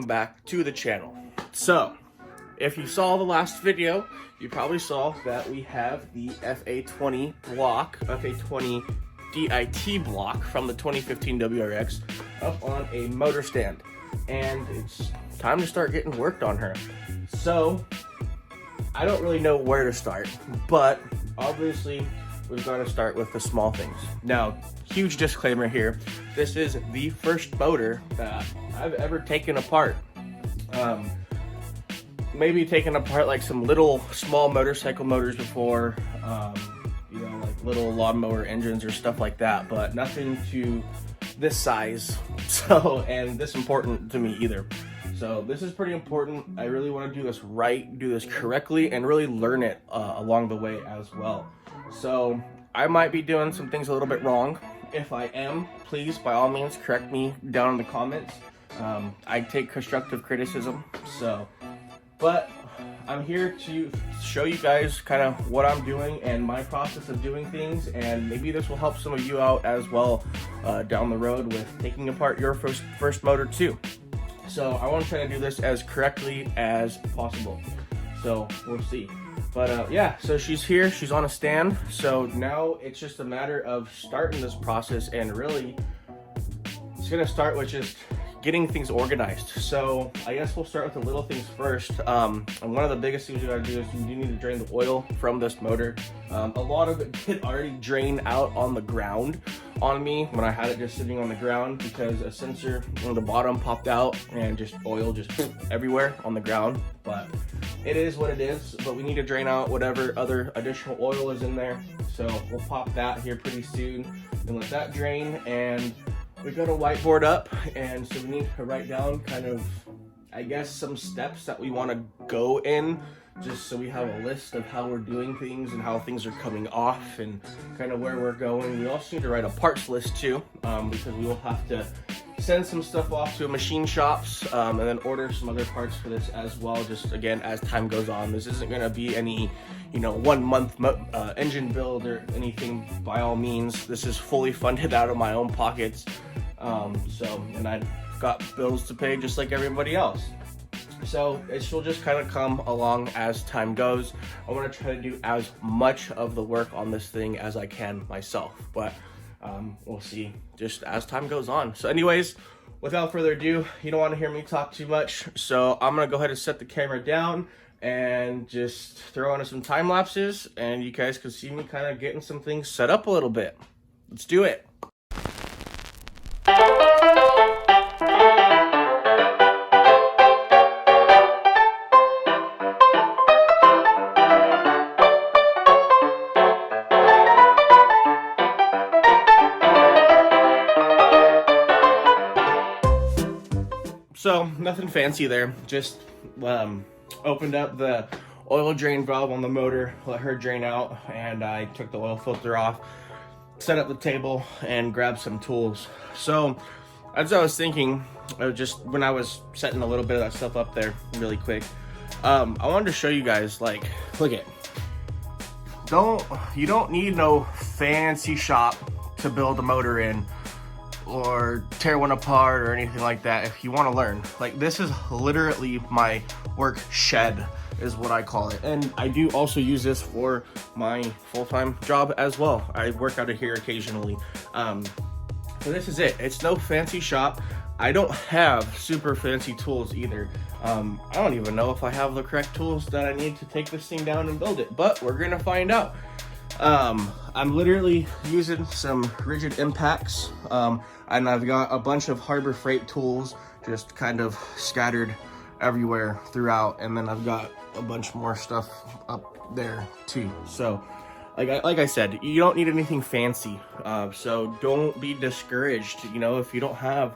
Back to the channel. So if you saw the last video, you probably saw that we have the Fa20 block, Fa20dit block from the 2015 WRX up on a motor stand, and it's time to start getting worked on her. So I don't really know where to start, but obviously we've got to start with the small things. Now, huge disclaimer here, this is the first motor that I've ever taken apart. Maybe taken apart like some little small motorcycle motors before, you know, like little lawnmower engines or stuff like that, but nothing to this size, so, and this important to me either. So this is pretty important. I really want to do this right, do this correctly, and really learn it along the way as well. So I might be doing some things a little bit wrong. If I am, please, by all means, correct me down in the comments. I take constructive criticism, so, but I'm here to show you guys kind of what I'm doing and my process of doing things, and maybe this will help some of you out as well down the road with taking apart your first motor too. So I want to try to do this as correctly as possible, so we'll see. But yeah, so she's here, she's on a stand, so now it's just a matter of starting this process, and really it's gonna start with just getting things organized. So I guess we'll start with the little things first. And one of the biggest things you gotta do is you do need to drain the oil from this motor. A lot of it did already drain out on the ground on me when I had it just sitting on the ground, because a sensor on the bottom popped out and just oil just everywhere on the ground. But it is what it is, but we need to drain out whatever other additional oil is in there. So we'll pop that here pretty soon and let that drain. And we got a whiteboard up, and so we need to write down kind of, I guess, some steps that we want to go in, just so we have a list of how we're doing things and how things are coming off and kind of where we're going. We also need to write a parts list too, because we will have to send some stuff off to machine shops, and then order some other parts for this as well, just again as time goes on. This isn't going to be any, you know, 1 month engine build or anything, by all means. This is fully funded out of my own pockets, and I've got bills to pay just like everybody else. So it will just kind of come along as time goes. I want to try to do as much of the work on this thing as I can myself, but we'll see just as time goes on. So anyways, without further ado, you don't want to hear me talk too much, so I'm gonna go ahead and set the camera down and just throw on some time lapses, and you guys can see me kind of getting some things set up a little bit. Let's do it. So nothing fancy there, just opened up the oil drain valve on the motor, let her drain out, and I took the oil filter off, set up the table, and grabbed some tools. So as I was thinking, just when I was setting a little bit of that stuff up there really quick, I wanted to show you guys, like, look at, you don't need no fancy shop to build a motor in, or tear one apart or anything like that if you want to learn. Like, this is literally my work shed is what I call it, and I do also use this for my full-time job as well. I work out of here occasionally. So this is it. It's no fancy shop. I don't have super fancy tools either. I don't even know if I have the correct tools that I need to take this thing down and build it, but we're gonna find out. I'm literally using some rigid impacts, and I've got a bunch of Harbor Freight tools just kind of scattered everywhere throughout, and then I've got a bunch more stuff up there too. So like I said, you don't need anything fancy. So don't be discouraged. You know, if you don't have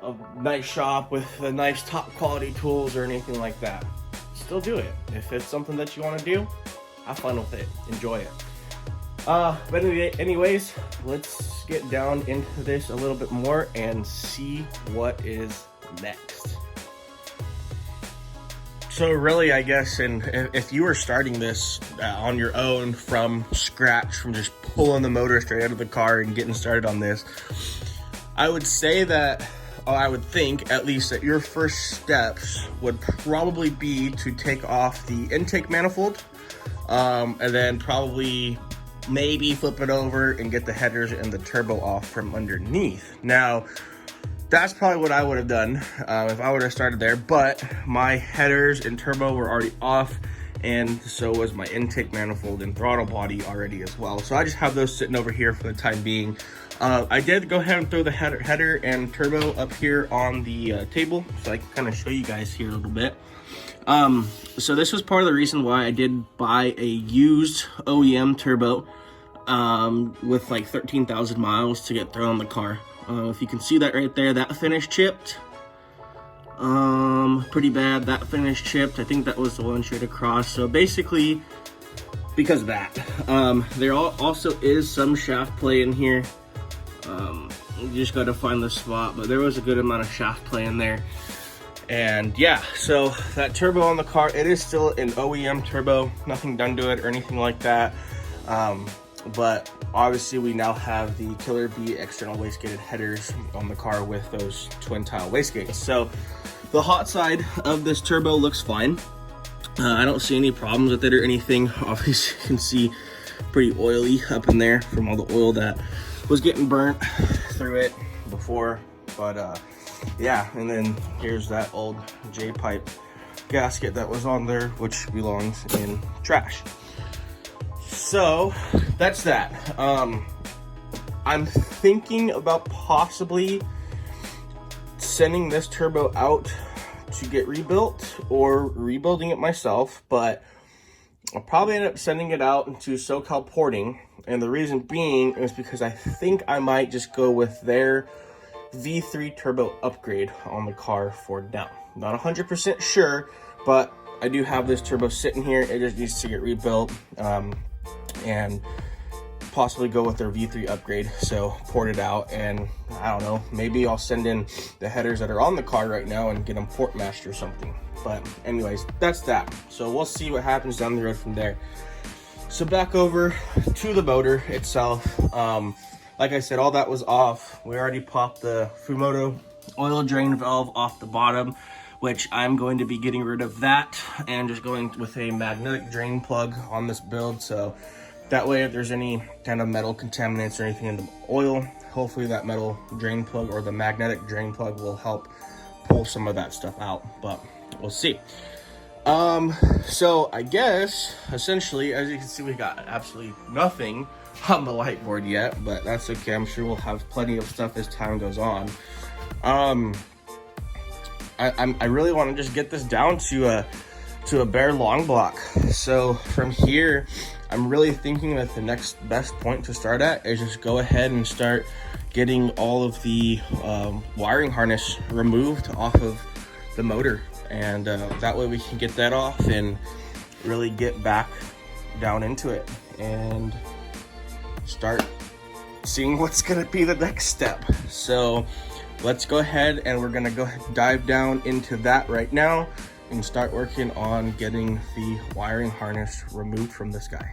a nice shop with the nice top quality tools or anything like that, still do it. If it's something that you want to do, have fun with it, enjoy it. But anyways, let's get down into this a little bit more and see what is next. So really, I guess, and if you were starting this on your own from scratch, from just pulling the motor straight out of the car and getting started on this, I would say that, or I would think at least, that your first steps would probably be to take off the intake manifold, and then probably maybe flip it over and get the headers and the turbo off from underneath. Now, that's probably what I would have done if I would have started there, but my headers and turbo were already off, and so was my intake manifold and throttle body already as well. So I just have those sitting over here for the time being. I did go ahead and throw the header and turbo up here on the table, so I can kind of show you guys here a little bit. So this was part of the reason why I did buy a used OEM turbo with like 13,000 miles to get thrown on the car. If you can see that right there, that finish chipped. Pretty bad. That finish chipped. I think that was the one straight across. So basically, because of that, there also is some shaft play in here. You just got to find the spot, but there was a good amount of shaft play in there. And yeah, so that turbo on the car, it is still an OEM turbo, nothing done to it or anything like that. But obviously we now have the Killer B external wastegated headers on the car with those twin tile wastegates. So the hot side of this turbo looks fine. I don't see any problems with it or anything. Obviously you can see pretty oily up in there from all the oil that was getting burnt through it before. But yeah, and then here's that old J-pipe gasket that was on there, which belongs in trash. So that's that. I'm thinking about possibly sending this turbo out to get rebuilt or rebuilding it myself, but I'll probably end up sending it out to SoCal Porting, and the reason being is because I think I might just go with their V3 turbo upgrade on the car for now. Not 100% sure, but I do have this turbo sitting here. It just needs to get rebuilt, and possibly go with their V3 upgrade. So port it out, and I don't know, maybe I'll send in the headers that are on the car right now and get them port matched or something. But anyways, that's that. So we'll see what happens down the road from there. So back over to the motor itself. Like I said, all that was off. We already popped the Fumoto oil drain valve off the bottom, which I'm going to be getting rid of that and just going with a magnetic drain plug on this build. So that way, if there's any kind of metal contaminants or anything in the oil, hopefully that metal drain plug or the magnetic drain plug will help pull some of that stuff out, but we'll see. So I guess essentially, as you can see, we got absolutely nothing on the whiteboard yet, but that's okay. I'm sure we'll have plenty of stuff as time goes on. I really want to just get this down to a bare long block. So from here, I'm really thinking that the next best point to start at is just go ahead and start getting all of the wiring harness removed off of the motor, and that way we can get that off and really get back down into it and start seeing what's gonna be the next step. So let's go ahead and we're gonna go ahead and dive down into that right now and start working on getting the wiring harness removed from this guy.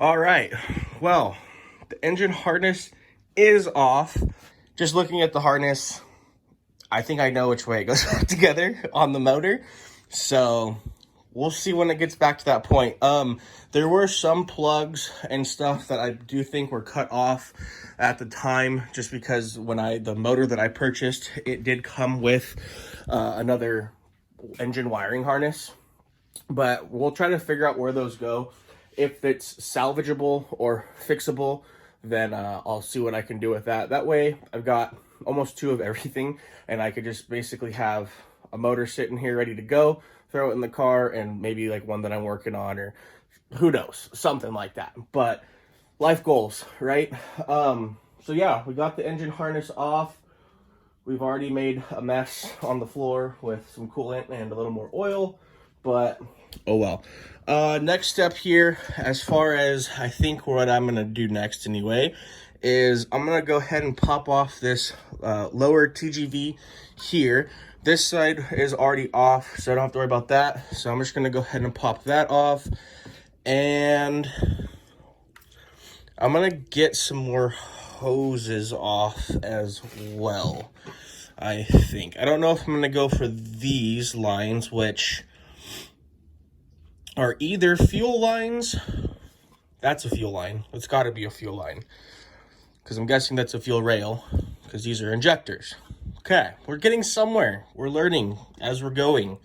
All right, well, the engine harness is off. Just looking at the harness, I think I know which way it goes back together on the motor. So we'll see when it gets back to that point. There were some plugs and stuff that I do think were cut off at the time, just because when the motor that I purchased, it did come with another engine wiring harness. But we'll try to figure out where those go. If it's salvageable or fixable, then I'll see what I can do with that. That way, I've got almost 2 of everything, and I could just basically have a motor sitting here ready to go, throw it in the car, and maybe like one that I'm working on, or who knows, something like that. But life goals, right? So yeah, we got the engine harness off. We've already made a mess on the floor with some coolant and a little more oil, but oh well. Next step here, as far as I think what I'm gonna do next anyway, is I'm gonna go ahead and pop off this lower TGV here. This side is already off, so I don't have to worry about that. So I'm just gonna go ahead and pop that off, and I'm gonna get some more hoses off as well, I think. I don't know if I'm gonna go for these lines, which are either fuel lines. That's a fuel line. It's got to be a fuel line, because I'm guessing that's a fuel rail, because these are injectors. Okay, we're getting somewhere. We're learning as we're going.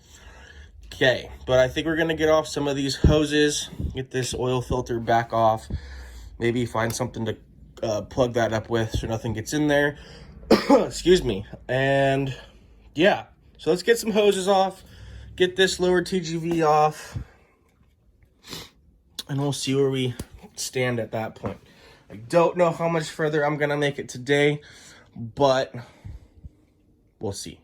Okay, but I think we're going to get off some of these hoses, get this oil filter back off, maybe find something to plug that up with so nothing gets in there. Excuse me. And yeah, so let's get some hoses off, get this lower TGV off, and we'll see where we stand at that point. I don't know how much further I'm gonna make it today, but we'll see.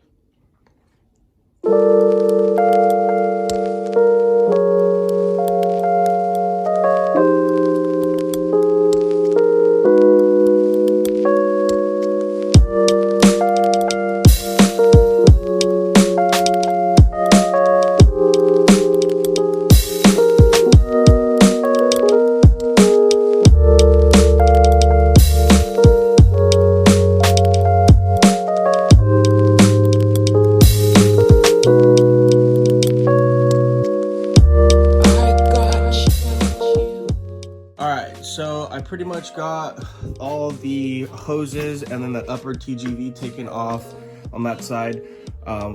So I pretty much got all the hoses and then the upper TGV taken off on that side.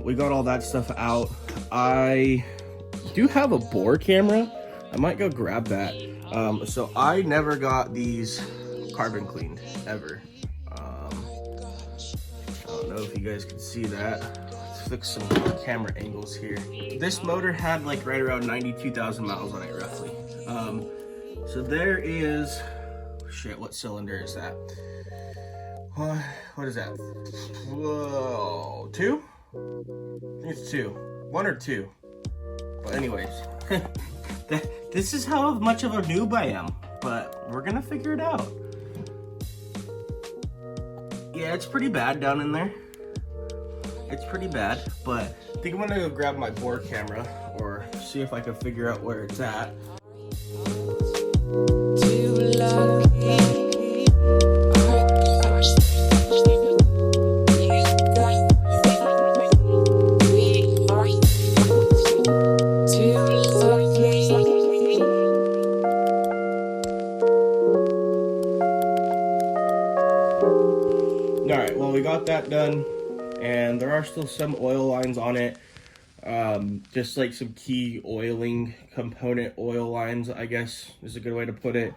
We got all that stuff out. I do have a bore camera. I might go grab that. So I never got these carbon cleaned ever. I don't know if you guys can see that. Let's fix some camera angles here. This motor had like right around 92,000 miles on it roughly. So there is, shit, what cylinder is that? What is that? Whoa, 2? I think it's 2. 1 or 2. But anyways, this is how much of a noob I am, but we're gonna figure it out. Yeah, it's pretty bad down in there. It's pretty bad, but I think I'm gonna go grab my bore camera or see if I can figure out where it's at. Alright, well, we got that done, and there are still some oil lines on it. Just like some key oiling component oil lines, I guess is a good way to put it.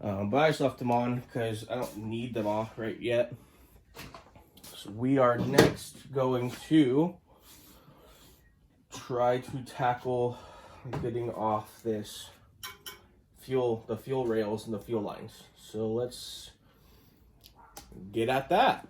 But I just left them on because I don't need them off right yet. So we are next going to try to tackle getting off this the fuel rails and the fuel lines. So let's get at that.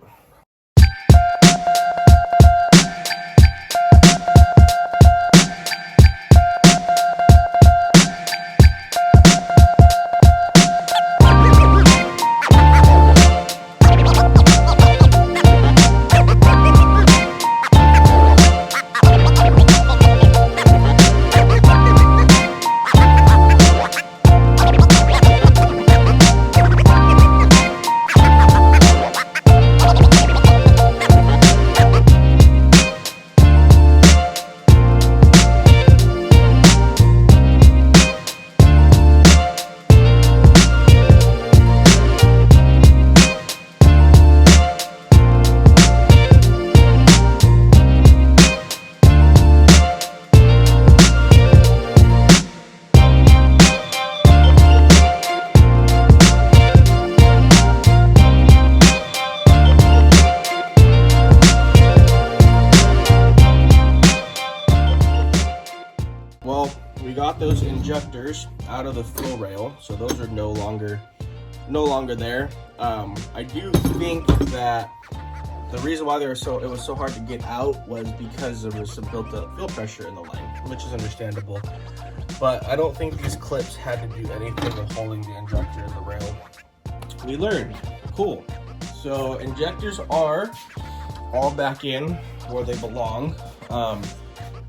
injectors out of the fill rail, so those are no longer there. I do think that the reason why it was so hard to get out was because there was some built up fuel pressure in the line, which is understandable. But I don't think these clips had to do anything with holding the injector in the rail. We learned. Cool. So injectors are all back in where they belong.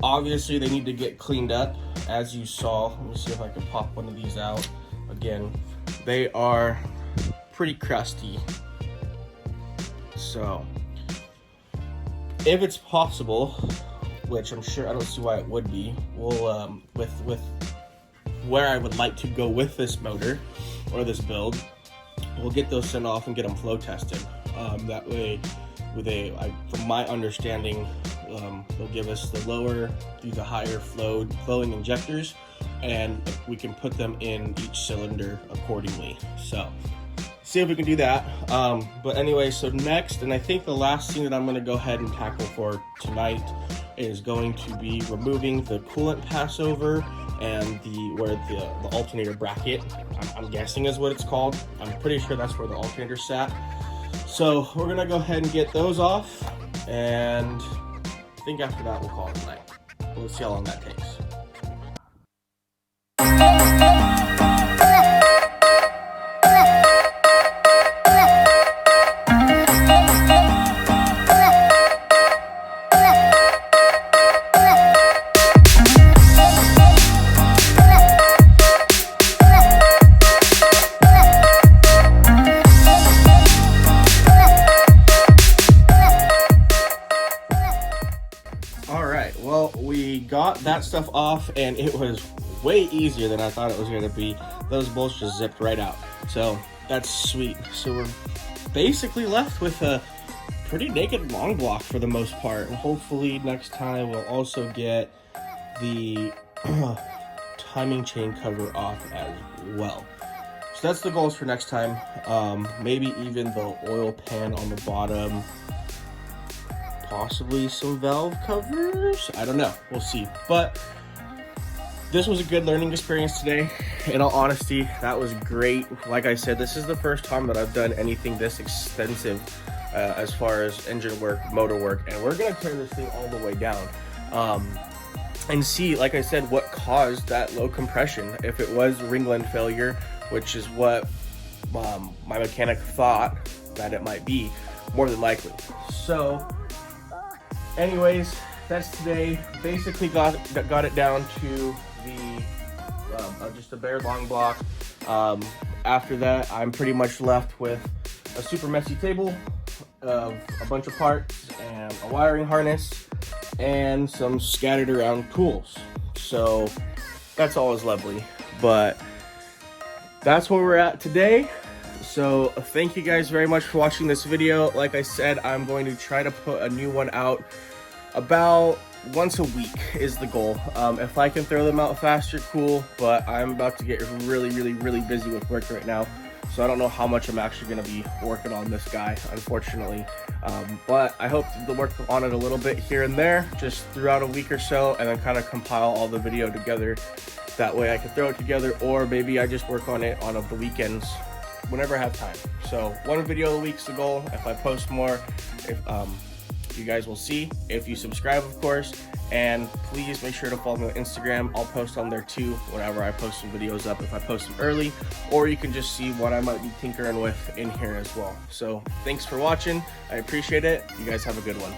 Obviously they need to get cleaned up, as you saw. Let me see if I can pop one of these out. Again, they are pretty crusty. So if it's possible, which I'm sure, I don't see why it would be, we'll with where I would like to go with this motor or this build, we'll get those sent off and get them flow tested. That way, from my understanding, they'll give us the lower through the higher flowing injectors, and we can put them in each cylinder accordingly. So see if we can do that. But anyway, so next, and I think the last thing that I'm going to go ahead and tackle for tonight is going to be removing the coolant passover and where the alternator bracket, I'm guessing is what it's called. I'm pretty sure that's where the alternator sat. So we're gonna go ahead and get those off, and I think after that we'll call it a night. We'll see how long that takes. Well, we got that stuff off, and it was way easier than I thought it was going to be. Those bolts just zipped right out, so that's sweet. So we're basically left with a pretty naked long block for the most part. And hopefully next time we'll also get the timing chain cover off as well. So that's the goals for next time. Maybe even the oil pan on the bottom. Possibly some valve covers. I don't know. We'll see. But this was a good learning experience today. In all honesty, that was great. Like I said, this is the first time that I've done anything this extensive as far as engine work, motor work, and we're gonna tear this thing all the way down and see, like I said, what caused that low compression. If it was ringland failure, which is what my mechanic thought that it might be, more than likely. So anyways, that's today. Basically got it down to the just a bare long block. After that, I'm pretty much left with a super messy table of a bunch of parts and a wiring harness and some scattered around tools. So that's always lovely, but that's where we're at today. So thank you guys very much for watching this video. Like I said, I'm going to try to put a new one out about once a week is the goal. If I can throw them out faster, cool, but I'm about to get really busy with work right now, so I don't know how much I'm actually going to be working on this guy, unfortunately. But I hope to work on it a little bit here and there, just throughout a week or so, and then kind of compile all the video together. That way I can throw it together, or maybe I just work on it on the weekends whenever I have time. So one video a week's the goal. If I post more, you guys will see if you subscribe, of course, and please make sure to follow me on Instagram. I'll post on there too whenever I post some videos up, if I post them early, or you can just see what I might be tinkering with in here as well. So thanks for watching. I appreciate it. You guys have a good one.